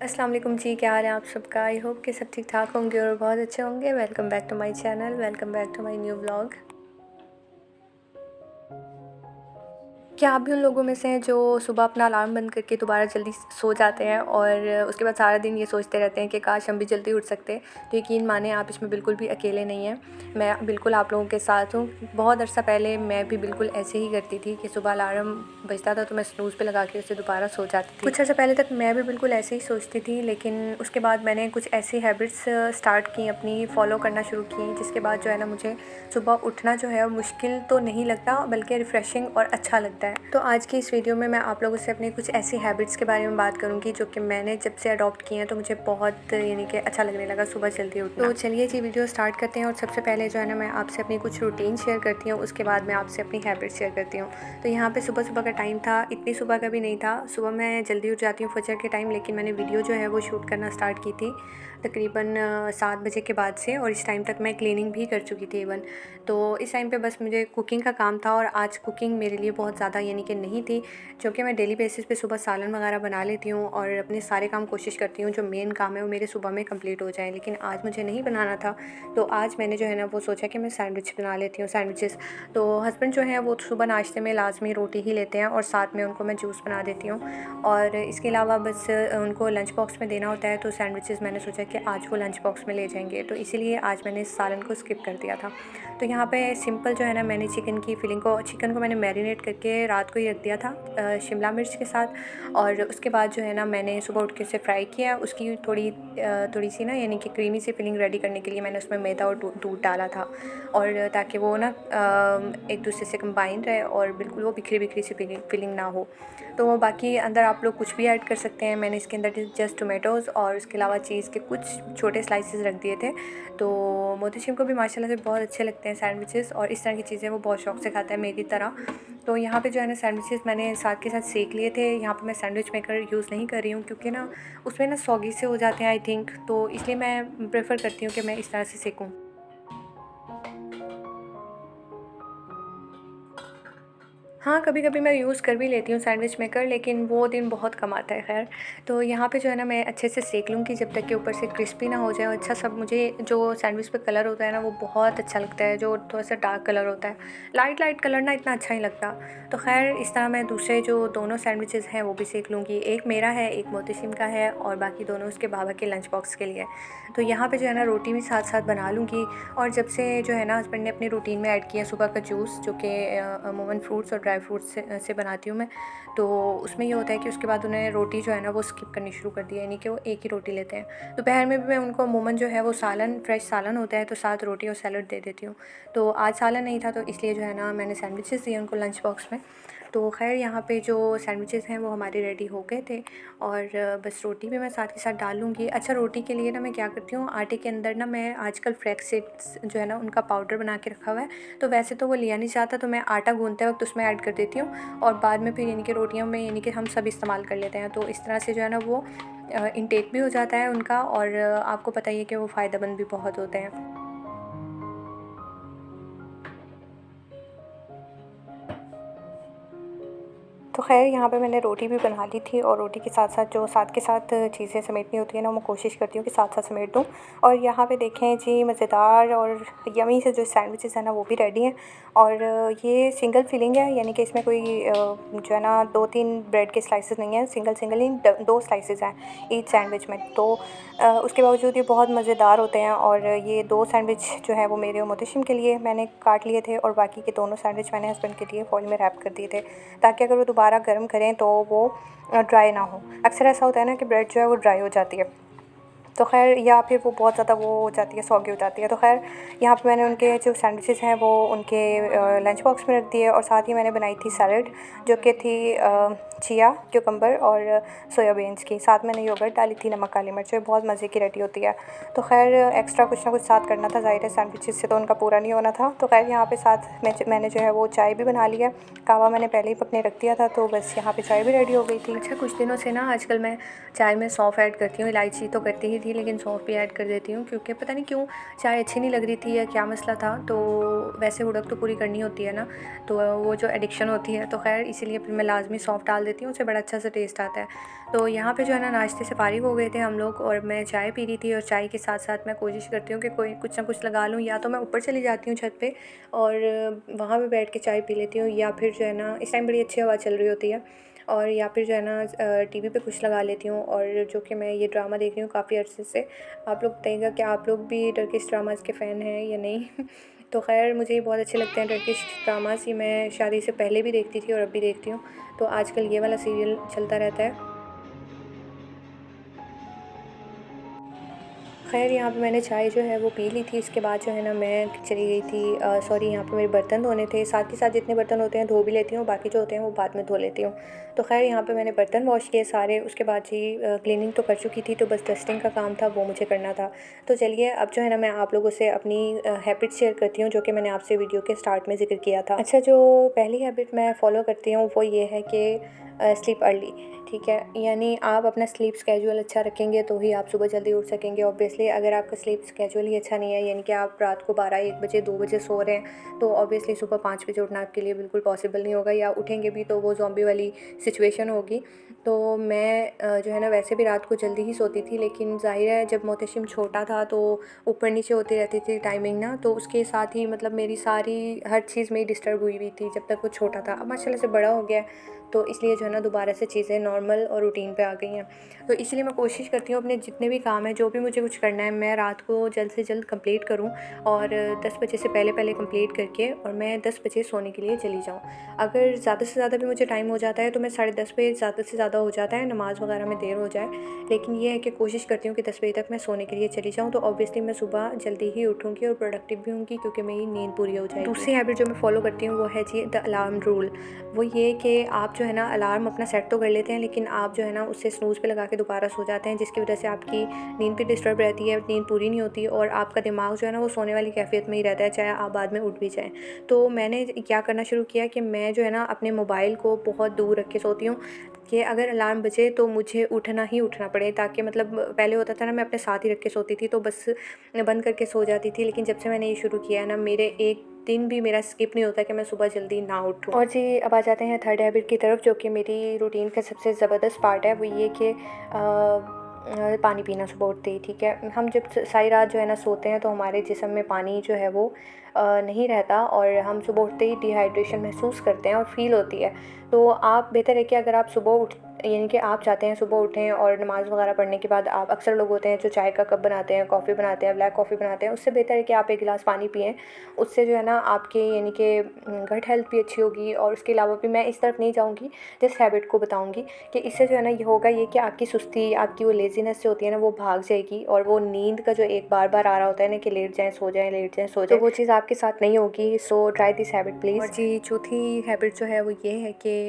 अस्सलाम वालेकुम जी, क्या हाल है आप सबका। आई होप कि सब ठीक ठाक होंगे और बहुत अच्छे होंगे। Welcome back to my channel, welcome back to my new vlog. क्या आप भी उन लोगों में से हैं जो सुबह अपना अलार्म बंद करके दोबारा जल्दी सो जाते हैं और उसके बाद सारा दिन ये सोचते रहते हैं कि काश हम भी जल्दी उठ सकते। तो यकीन माने आप इसमें बिल्कुल भी अकेले नहीं हैं, मैं बिल्कुल आप लोगों के साथ हूँ। बहुत अरसा पहले मैं भी बिल्कुल ऐसे ही करती थी कि सुबह अलार्म बजता था तो मैं स्नूज़ पे लगा के उसे दोबारा सो जाती थी। कुछ अर्सा पहले तक मैं भी बिल्कुल ऐसे ही सोचती थी, लेकिन उसके बाद मैंने कुछ ऐसी हैबिट्स स्टार्ट की, अपनी फ़ॉलो करना शुरू की, जिसके बाद जो है ना मुझे सुबह उठना जो है मुश्किल तो नहीं लगता बल्कि रिफ़्रेशिंग और अच्छा लगता है। तो आज की इस वीडियो में मैं आप लोगों से अपनी कुछ ऐसी हैबिट्स के बारे में बात करूंगी जो कि मैंने जब से अडॉप्ट की हैं तो मुझे बहुत यानी कि अच्छा लगने लगा सुबह जल्दी उठना। तो चलिए जी वीडियो स्टार्ट करते हैं। और सबसे पहले जो है ना मैं आपसे अपनी कुछ रूटीन शेयर करती हूँ, उसके बाद मैं आपसे अपनी हैबिट्स शेयर करती हूँ। तो यहाँ पे सुबह सुबह का टाइम था, इतनी सुबह का भी नहीं था। सुबह मैं जल्दी उठ जाती हूँ फजर के टाइम, लेकिन मैंने वीडियो जो है वो शूट करना स्टार्ट की थी तकरीबन 7 बजे के बाद से, और इस टाइम तक मैं क्लीनिंग भी कर चुकी थी इवन। तो इस टाइम पे बस मुझे कुकिंग का काम था, और आज कुकिंग मेरे लिए बहुत ज़्यादा यानी कि नहीं थी, क्योंकि मैं डेली बेसिस पे सुबह सालन वगैरह बना लेती हूँ और अपने सारे काम कोशिश करती हूँ जो मेन काम है वो मेरे सुबह में कंप्लीट हो जाए। लेकिन आज मुझे नहीं बनाना था, तो आज मैंने जो है ना वो सोचा कि मैं सैंडविच बना लेती हूँ, सैंडविचेस। तो हस्बैंड जो है वो सुबह नाश्ते में लाजमी रोटी ही लेते हैं और साथ में उनको मैं जूस बना देती हूँ, और इसके अलावा बस उनको लंच बॉक्स में देना होता है। तो सैंडविचेस मैंने सोचा कि आज वो लंच बॉक्स में ले जाएंगे, तो इसीलिए आज मैंने इस सालन को स्किप कर दिया था। तो यहाँ पे सिंपल जो है ना मैंने चिकन को मैंने मैरिनेट करके रात को ही रख दिया था शिमला मिर्च के साथ, और उसके बाद जो है ना मैंने सुबह उठ के उसे फ्राई किया। उसकी थोड़ी सी ना यानी कि क्रीमी सी फिलिंग रेडी करने के लिए मैंने उसमें मैदा और दूध डाला था, और ताकि वो ना एक दूसरे से कंबाइन रहे और बिल्कुल वो बिखरी बिखरी सी फिलिंग ना हो। तो बाकी अंदर आप लोग कुछ भी ऐड कर सकते हैं। मैंने इसके अंदर जस्ट टोमेटोज़ और उसके अलावा चीज़ के कुछ छोटे स्लाइसेस रख दिए थे। तो मोहतशिम को भी माशाल्लाह से बहुत अच्छे लगते हैं सैंडविचेस, और इस तरह की चीज़ें वो बहुत शौक़ से खाता है मेरी तरह। तो यहाँ पे जो है ना सैंडविचेस मैंने साथ के साथ सेक लिए थे। यहाँ पे मैं सैंडविच मेकर यूज़ नहीं कर रही हूँ, क्योंकि ना उसमें ना सॉगी से हो जाते हैं आई थिंक, तो इसलिए मैं प्रेफर करती हूँ कि मैं इस तरह से सेकूँ। हाँ, कभी-कभी मैं यूज़ कर भी लेती हूँ सैंडविच मेकर, लेकिन वो दिन बहुत कम आता है ख़ैर। तो यहाँ पे जो है ना मैं अच्छे से सेक लूँगी जब तक कि ऊपर से क्रिस्पी ना हो जाए, और अच्छा सब मुझे जो सैंडविच पे कलर होता है ना वो बहुत अच्छा लगता है, जो थोड़ा-सा डार्क कलर होता है। लाइट कलर ना इतना अच्छा नहीं लगता। तो ख़ैर इस तरह मैं दूसरे जो दोनों सैंडविचेज़ हैं वो भी सेक लूँगी। एक मेरा है, एक मोहतशिम का है, और बाकी दोनों उसके बाबा के लंच बॉक्स के लिए। तो यहाँ पे जो है ना रोटी भी साथ-साथ बना लूँगी। और जब से जो है ना हस्बैंड ने अपनी रूटीन में ऐड किया सुबह का जूस, जो कि अमूमन फ्रूट्स और ड्राई फ्रूट्स से बनाती हूँ मैं, तो उसमें ये होता है कि उसके बाद उन्हें रोटी जो है ना वो स्किप करनी शुरू कर दी है, यानी कि वो एक ही रोटी लेते हैं। दोपहर में भी मैं उनको अमूमन जो है वो सालन, फ्रेश सालन होता है, तो साथ रोटी और सैलड दे देती हूँ। तो आज सालन नहीं था, तो इसलिए जो है ना मैंने सैंडविचेस दिए उनको लंच बॉक्स में। तो ख़ैर यहाँ पे जो सैंडविचेस हैं वो हमारे रेडी हो गए थे, और बस रोटी भी मैं साथ के साथ डाल लूँगी। अच्छा, रोटी के लिए ना मैं क्या करती हूँ, आटे के अंदर ना मैं आजकल फ्लैक्स सीड्स जो है ना उनका पाउडर बना के रखा हुआ है। तो वैसे तो वो लिया नहीं जाता, तो मैं आटा गूँथते वक्त उसमें ऐड कर देती हूँ, और बाद में फिर यानी कि रोटियों में यानी कि हम सब इस्तेमाल कर लेते हैं। तो इस तरह से जो है ना वो इनटेक भी हो जाता है उनका, और आपको पता ही है कि वो फ़ायदेमंद भी बहुत होते हैं। तो ख़ैर यहाँ पे मैंने रोटी भी बना ली थी, और रोटी के साथ के साथ चीज़ें समेटनी होती है ना, मैं कोशिश करती हूँ कि साथ साथ समेट दूँ। और यहाँ पे देखें जी, मज़ेदार और यमी से जो सैंडविचेस हैं ना वो भी रेडी हैं। और ये सिंगल फिलिंग है, यानी कि इसमें कोई जो है ना 2-3 ब्रेड के स्लाइसेस नहीं हैं, सिंगल ही 2 स्लाइसेस हैं ईच सैंडविच में। तो उसके बावजूद ये बहुत मज़ेदार होते हैं। और ये 2 सैंडविच जो है वो मेरे और मोहतशिम के लिए मैंने काट लिए थे, और बाकी के दोनों सैंडविच मैंने हस्बैंड के लिए फॉइल में रैप कर दिए थे, ताकि अगर वो दोबारा गर्म करें तो वो ड्राई ना हो। अक्सर ऐसा होता है ना कि ब्रेड जो है वो ड्राई हो जाती है, तो ख़ैर या फिर वो बहुत ज़्यादा वो हो जाती है, सॉगी हो जाती है। तो ख़ैर यहाँ पे मैंने उनके जो सैंडविचेस हैं वो उनके लंच बॉक्स में रख दिए, और साथ ही मैंने बनाई थी सैलड, जो कि थी चिया, क्यूकम्बर और सोयाबीन्स की। साथ मैंने योगर्ट डाली थी, नमक काली मिर्च, बहुत मज़े की रेडी होती है। तो ख़ैर एक्स्ट्रा कुछ ना कुछ साथ करना था, ज़ाहिर है सैंडविचेस से तो उनका पूरा नहीं होना था। तो ख़ैर यहाँ पे साथ मैंने जो है वो चाय भी बना ली है। कहवा मैंने पहले ही पकने रख दिया था, तो बस यहाँ पे चाय भी रेडी हो गई थी। अच्छा, कुछ दिनों से ना आजकल मैं चाय में सौंफ ऐड करती हूँ, इलायची तो करती ही थी लेकिन सौंफ भी ऐड कर देती हूँ, क्योंकि पता नहीं क्यों चाय अच्छी नहीं लग रही थी या क्या मसला था। तो वैसे हुड़क तो पूरी करनी होती है ना, तो वो जो एडिक्शन होती है, तो खैर इसीलिए फिर मैं लाजमी सौंफ डाल देती हूँ, उससे बड़ा अच्छा सा टेस्ट आता है। तो यहाँ पे जो है ना नाश्ते से फारिग हो गए थे हम लोग और मैं चाय पी रही थी, और चाय के साथ साथ मैं कोशिश करती हूँ कि कोई कुछ ना कुछ लगा लूँ, या तो मैं ऊपर चली जाती हूँ छत पे और वहाँ पे बैठ के चाय पी लेती हूँ, या फिर जो है ना इस टाइम बड़ी अच्छी हवा चल रही होती है, और या फिर जो है ना टीवी पे कुछ लगा लेती हूँ। और जो कि मैं ये ड्रामा देख रही हूँ काफ़ी अरसे से। आप लोग बताइएगा कि आप लोग भी टर्किश ड्रामाज़ के फ़ैन हैं या नहीं। तो खैर मुझे ये बहुत अच्छे लगते हैं टर्किश ड्रामाज़, ये मैं शादी से पहले भी देखती थी और अब भी देखती हूँ। तो आजकल ये वाला सीरियल चलता रहता है। ख़ैर यहाँ पे मैंने चाय जो है वो पी ली थी। इसके बाद जो है ना मैं चली गई थी सॉरी, यहाँ पे मेरे बर्तन धोने थे। साथ ही साथ जितने बर्तन होते हैं धो भी लेती हूँ, बाकी जो होते हैं वो बाद में धो लेती हूँ। तो ख़ैर यहाँ पे मैंने बर्तन वॉश किए सारे। उसके बाद जी क्लीनिंग तो कर चुकी थी, तो बस डस्टिंग का काम था, वो मुझे करना था। तो चलिए अब जो है ना मैं आप लोगों से अपनी हैबिट शेयर करती हूँ, जो कि मैंने आपसे वीडियो के स्टार्ट में ज़िक्र किया था। अच्छा, जो पहली हैबिट मैं फ़ॉलो करती हूँ वो ये है कि स्लीप अर्ली, ठीक है। यानी आप अपना स्लीप स्केड्यूल अच्छा रखेंगे तो ही आप सुबह जल्दी उठ सकेंगे। ऑब्वियसली अगर आपका स्लीप स्केड्यूल ही अच्छा नहीं है, यानी कि आप रात को 12-1 बजे 2 बजे सो रहे हैं, तो ऑब्वियसली सुबह 5 बजे उठना आपके लिए बिल्कुल पॉसिबल नहीं होगा, या उठेंगे भी तो वो ज़ॉम्बी वाली सिचुएशन होगी। तो मैं जो है ना वैसे भी रात को जल्दी ही सोती थी, लेकिन ज़ाहिर है जब मोहतशिम छोटा था तो ऊपर नीचे होती रहती थी टाइमिंग ना, तो उसके साथ ही मतलब मेरी सारी हर चीज़ मेरी डिस्टर्ब हुई हुई थी जब तक वो छोटा था। अब माशाल्लाह से बड़ा हो गया है, तो इसलिए जो है ना दोबारा से चीज़ें नॉर्मल और रूटीन पे आ गई हैं। तो इसलिए मैं कोशिश करती हूँ अपने जितने भी काम हैं, जो भी मुझे कुछ करना है, मैं रात को जल्द से जल्द कंप्लीट करूँ, और 10 बजे से पहले पहले कंप्लीट करके और मैं 10 बजे सोने के लिए चली जाऊँ। अगर ज़्यादा से ज़्यादा भी मुझे टाइम हो जाता है तो मैं 10:30 पे ज़्यादा से ज़्यादा हो जाता है, नमाज़ वगैरह में देर हो जाए, लेकिन ये है कि कोशिश करती हूँ कि 10 बजे तक मैं सोने के लिए चली जाऊँ। तो ऑब्वियसली मैं सुबह जल्दी ही उठूँगी और प्रोडक्टिव भी होंगी, क्योंकि मेरी नींद पूरी हो जाएगी। दूसरी हैबिट जो मैं फ़ॉलो करती हूँ वो है जी द अलार्म रूल। वो ये कि आप जो है ना अलार्म अपना सेट तो कर लेते हैं, लेकिन आप जो है ना उससे स्नूज़ पे लगा के दोबारा सो जाते हैं, जिसकी वजह से आपकी नींद भी डिस्टर्ब रहती है, नींद पूरी नहीं होती, और आपका दिमाग जो है ना वो सोने वाली कैफियत में ही रहता है, चाहे आप बाद में उठ भी जाएँ। तो मैंने क्या करना शुरू किया कि मैं जो है ना अपने मोबाइल को बहुत दूर रख के सोती हूँ, कि अगर अलार्म बजे तो मुझे उठना ही उठना पड़े, ताकि मतलब पहले होता था ना मैं अपने साथ ही रख के सोती थी, तो बस बंद करके सो जाती थी। लेकिन जब से मैंने ये शुरू किया है ना, मेरे एक दिन भी मेरा स्किप नहीं होता कि मैं सुबह जल्दी ना उठूँ। और जी अब आ जाते हैं थर्ड हैबिट की तरफ, जो कि मेरी रूटीन का सबसे ज़बरदस्त पार्ट है। वो ये कि पानी पीना सुबह उठते ही, ठीक है। हम जब सारी रात जो है ना सोते हैं तो हमारे जिस्म में पानी जो है वो नहीं रहता, और हम सुबह उठते ही डिहाइड्रेशन महसूस करते हैं और फ़ील होती है। तो आप बेहतर है कि अगर आप सुबह उठ यानी कि आप चाहते हैं सुबह उठें और नमाज़ वगैरह पढ़ने के बाद, आप अक्सर लोग होते हैं जो चाय का कप बनाते हैं, कॉफ़ी बनाते हैं, ब्लैक कॉफ़ी बनाते हैं, उससे बेहतर है कि आप एक गिलास पानी पिएँ। उससे जो है ना आपके यानी कि गट हेल्थ भी अच्छी होगी, और उसके अलावा भी मैं इस तरफ नहीं जाऊँगी, जिस हैबिट को बताऊँगी कि इससे जो है ना ये होगा ये कि आपकी सुस्ती, आपकी वो लेज़ीनेस जो होती है ना वो भाग जाएगी, और वो नींद का जो एक बार-बार आ रहा होता है ना कि लेट जाएँ, सो जाएँ, लेट जाएँ, सो जाएँ, तो वो चीज़ आपके साथ नहीं होगी। So try this habit please. और जी चौथी हैबिट जो है वो ये है कि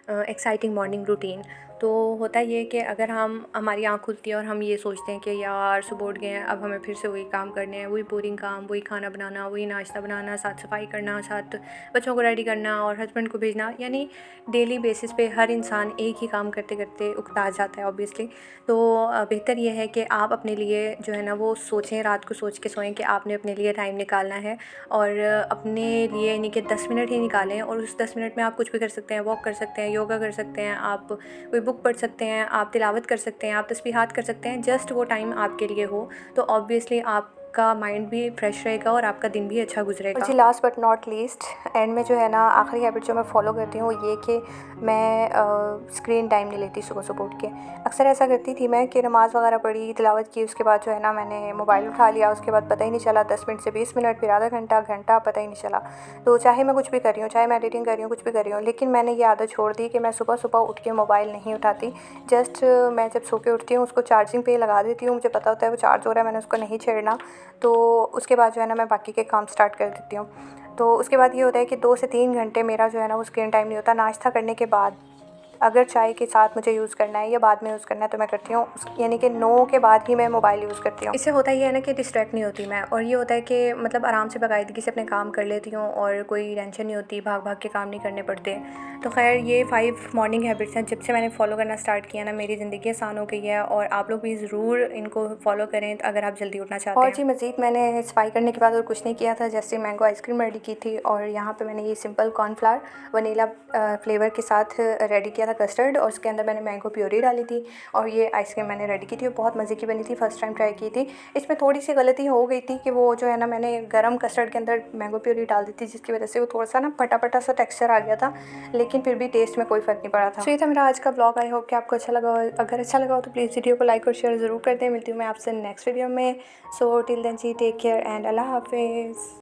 एक्साइटिंग मॉर्निंग रूटीन। तो होता ये है कि अगर हमारी आँख खुलती है और हम ये सोचते हैं कि यार सुबह उठ गए हैं, अब हमें फिर से वही काम करने हैं, वही बोरिंग काम, वही खाना बनाना, वही नाश्ता बनाना, साथ सफाई करना, साथ बच्चों को रेडी करना और हस्बैंड को भेजना, यानी डेली बेसिस पे हर इंसान एक ही काम करते करते उकता जाता है ऑब्वियसली। तो बेहतर ये है कि आप अपने लिए जो है ना वो सोचें, रात को सोच के सोएं कि आपने अपने लिए टाइम निकालना है, और अपने लिए यानी कि 10 मिनट ही निकालें, और उस 10 मिनट में आप कुछ भी कर सकते हैं, वॉक कर सकते हैं, योगा कर सकते हैं, आप कोई बुक पढ़ सकते हैं, आप तिलावत कर सकते हैं, आप तस्बीहात कर सकते हैं। जस्ट वो टाइम आपके लिए हो तो ऑब्वियसली आपका माइंड भी फ्रेश रहेगा और आपका दिन भी अच्छा गुजरेगा। जी last but not least, end में जो है ना आखिरी हैबिट जो मैं फ़ॉलो करती हूँ ये कि मैं स्क्रीन टाइम नहीं लेती सुबह सुबह उठ के। अक्सर ऐसा करती थी मैं कि नमाज़ वगैरह पढ़ी, तिलावत की, उसके बाद जो है ना मैंने मोबाइल उठा लिया, उसके बाद पता ही नहीं चला 10 मिनट से 20 मिनट, फिर आधा घंटा, घंटा, पता ही नहीं चला। तो चाहे मैं कुछ भी कर रही हूँ, चाहे मैं एडिटिंग कर रही हूँ, कुछ भी कर रही हूँ, लेकिन मैंने ये आदत छोड़ दी कि मैं सुबह सुबह उठ के मोबाइल नहीं उठाती। जस्ट मैं जब सो के उठती हूँ उसको चार्जिंग पे लगा देती हूँ, मुझे पता होता है वो चार्ज हो रहा है, मैंने उसको नहीं छेड़ना। तो उसके बाद जो है ना मैं बाकी के काम स्टार्ट कर देती हूँ। तो उसके बाद ये होता है कि 2 से 3 घंटे मेरा जो है ना वो स्क्रीन टाइम नहीं होता। नाश्ता करने के बाद अगर चाय के साथ मुझे यूज़ करना है या बाद में यूज़ करना है तो मैं करती हूँ यानी कि 9 के बाद ही मैं मोबाइल यूज़ करती हूँ। इससे होता ये है ना कि डिस्ट्रैक्ट नहीं होती मैं, और ये होता है कि मतलब आराम से बाकायदगी से अपने काम कर लेती हूँ और कोई टेंशन नहीं होती, भाग भाग के काम नहीं करने पड़ते। तो खैर ये 5 मॉर्निंग हैबिट्स हैं, जब से मैंने फ़ॉलो करना स्टार्ट किया ना मेरी ज़िंदगी आसान हो गई है, और आप लोग भी ज़रूर इनको फ़ॉलो करें अगर आप जल्दी उठना चाहते हैं। और जी मज़ीद मैंने सफाई करने के बाद और कुछ नहीं किया था, जैसे मैंगो आइसक्रीम रेडी की थी, और यहाँ पे मैंने ये सिंपल कॉर्नफ्लावर वनीला फ्लेवर के साथ रेडी किया था कस्टर्ड, और उसके अंदर मैंने मैंगो प्योरी डाली थी, और ये आइसक्रीम मैंने रेडी की थी, बहुत मज़े की बनी थी, फ़र्स्ट टाइम ट्राई की थी। इसमें थोड़ी सी गलती हो गई थी कि वो जो है ना मैंने गर्म कस्टर्ड के अंदर मैंगो प्योरी डाल दी थी, जिसकी वजह से वो थोड़ा सा ना फटा फटा सा टेक्सचर आ गया था, लेकिन फिर भी टेस्ट में कोई फ़र्क नहीं पड़ा था। तो ये था मेरा आज का ब्लॉग। आई होप कि आपको अच्छा लगा हो। अगर अच्छा लगा हो तो प्लीज़ वीडियो को लाइक और शेयर ज़रूर कर दें। मिलती हूँ मैं आपसे नेक्स्ट वीडियो में। सो टिल देन जी टेक केयर एंड अल्लाह हाफिज़।